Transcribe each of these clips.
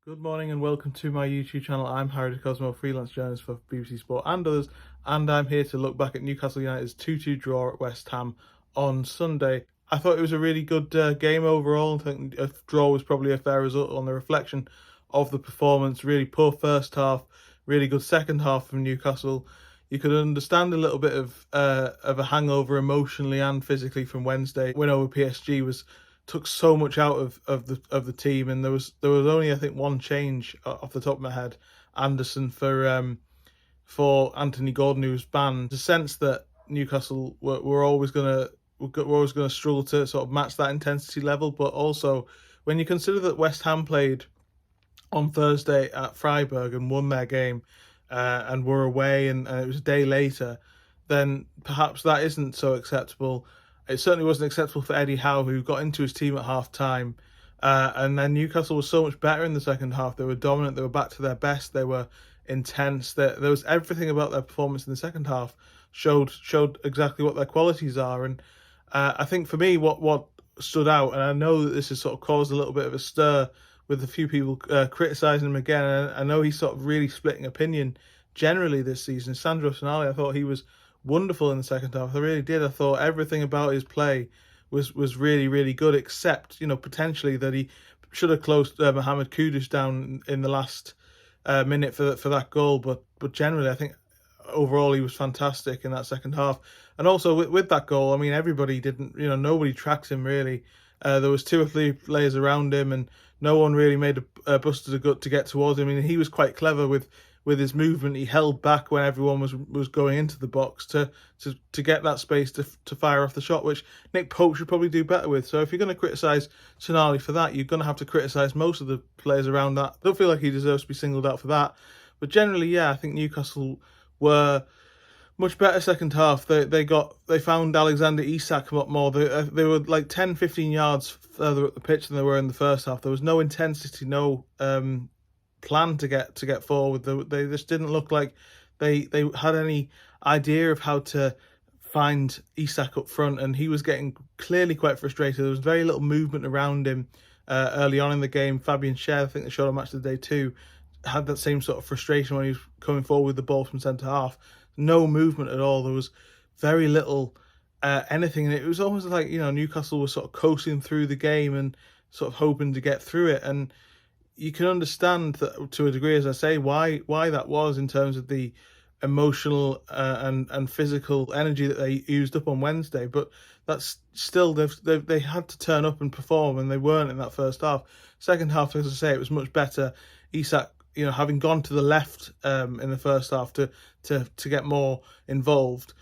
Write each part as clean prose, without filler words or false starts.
Good morning and welcome to my YouTube channel. I'm Harry de Cosmo, freelance journalist for BBC Sport and others, and I'm here to look back at Newcastle United's 2-2 draw at West Ham on Sunday. I thought it was a really good game overall. I think a draw was probably a fair result on the reflection of the performance. Really poor first half, really good second half from Newcastle. You could understand a little bit of a hangover emotionally and physically from Wednesday. Win over PSG took so much out of the team, and there was only, I think, one change off the top of my head, Anderson for Anthony Gordon, who was banned. The sense that Newcastle were always gonna struggle to sort of match that intensity level, but also when you consider that West Ham played on Thursday at Freiburg and won their game, and were away, and it was a day later, then perhaps that isn't so acceptable. It certainly wasn't acceptable for Eddie Howe, who got into his team at half-time. And then Newcastle was so much better in the second half. They were dominant. They were back to their best. They were intense. There was everything about their performance in the second half showed exactly what their qualities are. And I think for me, what stood out, and I know that this has sort of caused a little bit of a stir with a few people criticising him again. And I know he's sort of really splitting opinion generally this season. Sandro Tonali, I thought he was wonderful in the second half. I really did. I thought everything about his play was really, really good, except, potentially that he should have closed Mohamed Kudus down in the last minute for that goal. But generally, I think overall he was fantastic in that second half. And also with that goal, I mean, everybody didn't, nobody tracked him really. There was 2 or 3 players around him, and no one really made a bust of the gut to get towards him. I mean, he was quite clever with his movement. He held back when everyone was going into the box to get that space to fire off the shot, which Nick Pope should probably do better with. So if you're going to criticise Tonali for that, you're going to have to criticise most of the players around that. I don't feel like he deserves to be singled out for that. But generally, yeah, I think Newcastle were much better second half. They found Alexander Isak a lot more. They were like 10-15 yards further up the pitch than they were in the first half. There was no intensity, no plan to get forward. They just didn't look like they had any idea of how to find Isak up front, and he was getting clearly quite frustrated. There was very little movement around him early on in the game. Fabian Schär, I think they showed on Match of the Day too, had that same sort of frustration when he was coming forward with the ball from centre half. No movement at all. There was very little anything, and it was almost like Newcastle was sort of coasting through the game and sort of hoping to get through it. And you can understand that to a degree, as I say, why that was in terms of the emotional and physical energy that they used up on Wednesday. But that's still they had to turn up and perform, and they weren't in that first half. Second half, as I say, it was much better. Isak, having gone to the left in the first half to get more involved,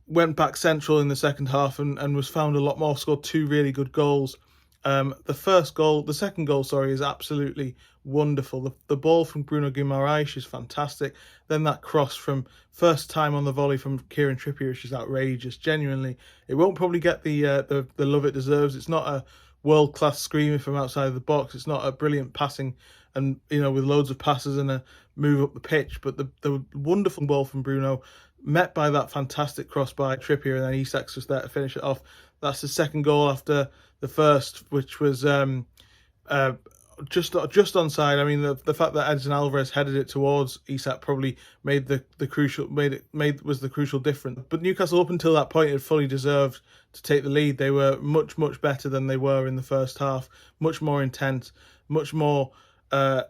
went back central in the second half and was found a lot more, scored 2 really good goals. The second goal, is absolutely wonderful. The ball from Bruno Guimaraes is fantastic. Then that cross from first time on the volley from Kieran Trippier, which is outrageous. Genuinely, it won't probably get the love it deserves. It's not a world-class screamer from outside of the box. It's not a brilliant passing and with loads of passes and a move up the pitch. But the wonderful ball from Bruno, met by that fantastic cross by Trippier, and then Isak's just there to finish it off. That's the second goal after the first, which was just onside. I mean, the fact that Edson Alvarez headed it towards Isak probably was the crucial difference. But Newcastle, up until that point, had fully deserved to take the lead. They were much better than they were in the first half. Much more intense, much more the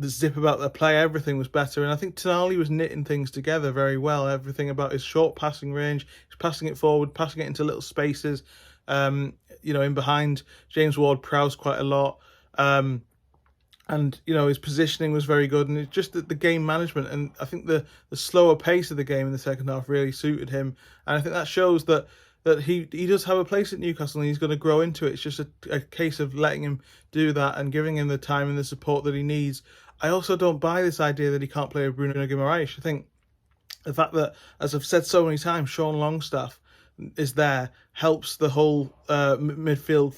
zip about their play. Everything was better, and I think Tonali was knitting things together very well. Everything about his short passing range, he's passing it forward, passing it into little spaces. In behind James Ward-Prowse quite a lot. And his positioning was very good, and it's just the game management, and I think the slower pace of the game in the second half really suited him, and I think that shows that he does have a place at Newcastle, and he's going to grow into it. It's just a case of letting him do that and giving him the time and the support that he needs. I also don't buy this idea that he can't play with Bruno Guimaraes. I think the fact that, as I've said so many times, Sean Longstaff is there helps the whole midfield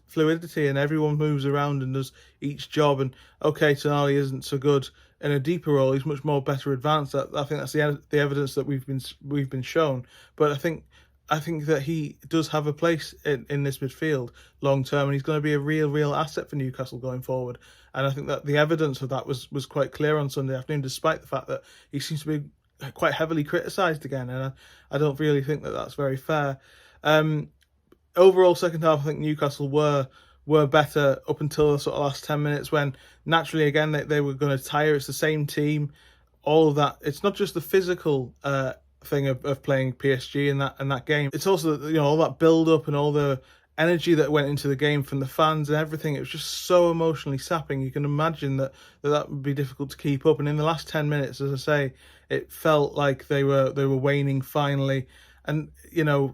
fluidity, and everyone moves around and does each job. And okay, Tonali isn't so good in a deeper role; he's much more better advanced. I think that's the evidence that we've been shown. But I think I think that he does have a place in this midfield long term, and he's going to be a real asset for Newcastle going forward. And I think that the evidence of that was quite clear on Sunday afternoon, despite the fact that he seems to be quite heavily criticised again, and I don't really think that that's very fair. Overall, second half, I think Newcastle were better up until the sort of last 10 minutes, when naturally again they were going to tire. It's the same team, all of that. It's not just the physical thing of playing PSG in that game. It's also, you know, all that build up and all the energy that went into the game from the fans and everything. It was just so emotionally sapping. You can imagine that would be difficult to keep up. And in the last 10 minutes, as I say, it felt like they were waning finally. And you know,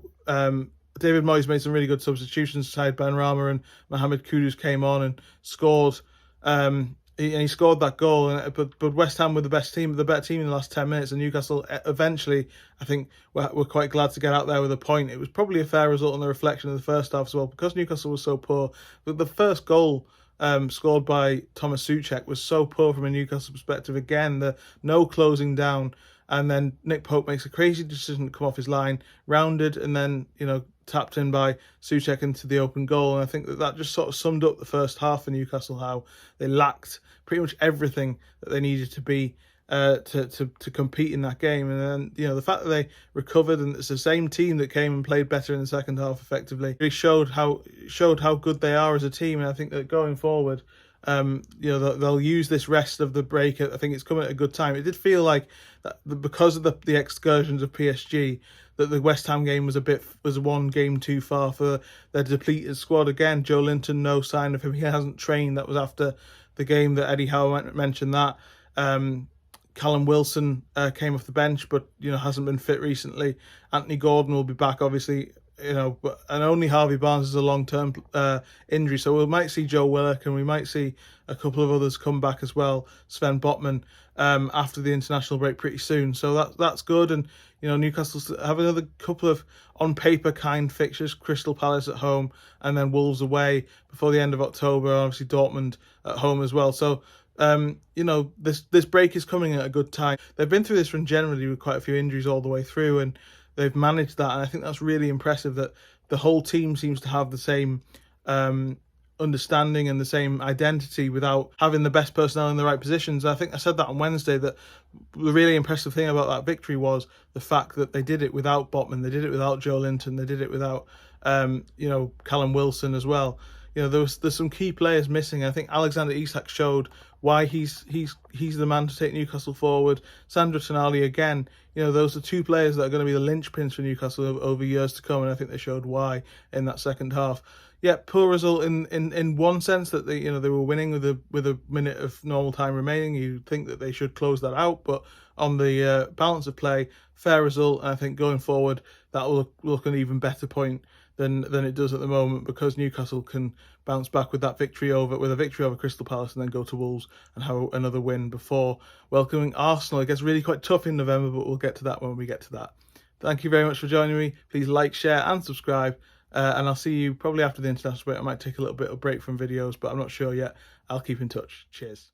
David Moyes made some really good substitutions. Said Benrahma and Mohamed Kudus came on and scored. He scored that goal, but West Ham were the better team in the last 10 minutes, and Newcastle eventually, I think, were quite glad to get out there with a point. It was probably a fair result on the reflection of the first half as well, because Newcastle was so poor. But the first goal scored by Thomas Souček was so poor from a Newcastle perspective. Again, the no closing down, and then Nick Pope makes a crazy decision to come off his line, rounded, and then, you know, tapped in by Souček into the open goal. And I think that just sort of summed up the first half for Newcastle, how they lacked pretty much everything that they needed to be to compete in that game. And then, you know, the fact that they recovered, and it's the same team that came and played better in the second half effectively, really showed how good they are as a team. And I think that going forward, you know, they'll use this rest of the break. I think it's coming at a good time. It did feel like that because of the excursions of PSG, that the West Ham game was one game too far for their depleted squad. Again, Joe Linton, no sign of him. He hasn't trained. That was after the game that Eddie Howe mentioned that. Callum Wilson came off the bench, but, you know, hasn't been fit recently. Anthony Gordon will be back, obviously, you know, and only Harvey Barnes is a long-term injury. So we might see Joe Willock, and we might see a couple of others come back as well. Sven Botman after the international break pretty soon. So that's good. And, you know, Newcastle have another couple of on paper kind fixtures: Crystal Palace at home, and then Wolves away before the end of October. Obviously Dortmund at home as well. So you know, this break is coming at a good time. They've been through this run generally with quite a few injuries all the way through, and they've managed that. And I think that's really impressive, that the whole team seems to have the same understanding and the same identity without having the best personnel in the right positions. I think I said that on Wednesday, that the really impressive thing about that victory was the fact that they did it without Botman, they did it without Joe Linton, they did it without you know, Callum Wilson as well. You know, there's some key players missing. I think Alexander Isak showed why he's the man to take Newcastle forward. Sandro Tonali again. You know, those are two players that are going to be the linchpins for Newcastle over years to come, and I think they showed why in that second half. Yeah, poor result in one sense, that they were winning with a minute of normal time remaining. You'd think that they should close that out, but on the balance of play, fair result. And I think going forward, that will look an even better point than it does at the moment, because Newcastle can bounce back with a victory over Crystal Palace, and then go to Wolves and have another win before welcoming Arsenal. It gets really quite tough in November, but we'll get to that when we get to that. Thank you very much for joining me. Please like, share and subscribe. And I'll see you probably after the international break. I might take a little bit of break from videos, but I'm not sure yet. I'll keep in touch. Cheers.